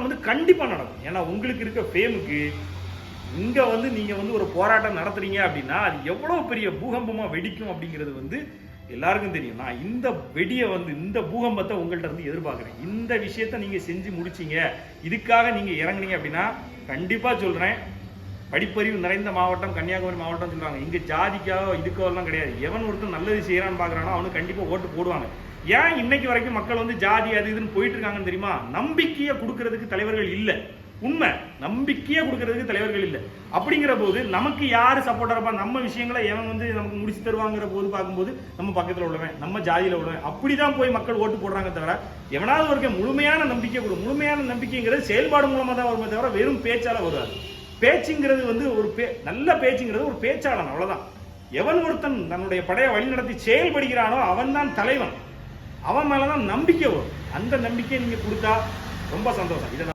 போராட்டம் வந்து கண்டிப்பா நடக்கும். ஏன்னா உங்களுக்கு இருக்க ஃபேமுக்கு இங்க வந்து நீங்க வந்து ஒரு போராட்டம் நடத்துறீங்க அப்படின்னா அது எவ்வளவு பெரிய பூகம்பமா வெடிக்கும் அப்படிங்கிறது வந்து எல்லாருக்கும் தெரியும். நான் இந்த வெடியை வந்து இந்த பூகம்பத்தை உங்கள்கிட்ட இருந்து எதிர்பார்க்கிறேன். இந்த விஷயத்த நீங்க செஞ்சு முடிச்சீங்க, இதுக்காக நீங்க இறங்குனீங்க அப்படின்னா கண்டிப்பா சொல்றேன், படிப்பறிவு நிறைந்த மாவட்டம் கன்னியாகுமரி மாவட்டம் சொல்றாங்க. இங்க ஜாதிக்கோ இதுக்கோ எல்லாம் கிடையாது. எவன் ஒருத்தன் நல்லது செய்யறான்னு பாக்குறானோ அவனுக்கு கண்டிப்பா ஓட்டு போடுவாங்க. ஏன் இன்னைக்கு வரைக்கும் மக்கள் வந்து ஜாதி அது இதுன்னு போயிட்டு இருக்காங்கன்னு தெரியுமா? நம்பிக்கையை கொடுக்கறதுக்கு தலைவர்கள் இல்லை. உண்மை, நம்பிக்கையை கொடுக்கறதுக்கு தலைவர்கள் இல்லை. அப்படிங்கிற போது நமக்கு யாரு சப்போர்ட்டா இருப்பா, நம்ம விஷயங்களை எவன் வந்து நமக்கு முடிச்சு தருவாங்கிற போது பார்க்கும்போது நம்ம பக்கத்தில் உள்ளவன், நம்ம ஜாதியில உள்ளவன், அப்படிதான் போய் மக்கள் ஓட்டு போடுறாங்க. தவிர எவனாவது ஒரு முழுமையான நம்பிக்கை கொடு. முழுமையான நம்பிக்கைங்கிறது செயல்பாடு மூலமா தான் வருமே தவிர வெறும் பேச்சால வருவாரு. பேச்சுங்கிறது வந்து ஒரு நல்ல பேச்சுங்கிறது ஒரு பேச்சாளன், அவ்வளவுதான். எவன் ஒருத்தன் தன்னுடைய படையை வழிநடத்தி செயல்படுகிறானோ அவன் தான் தலைவன். அவன் மேலதான் நம்பிக்கை வரும். அந்த நம்பிக்கையை நீங்க கொடுத்தா ரொம்ப சந்தோஷம். இதை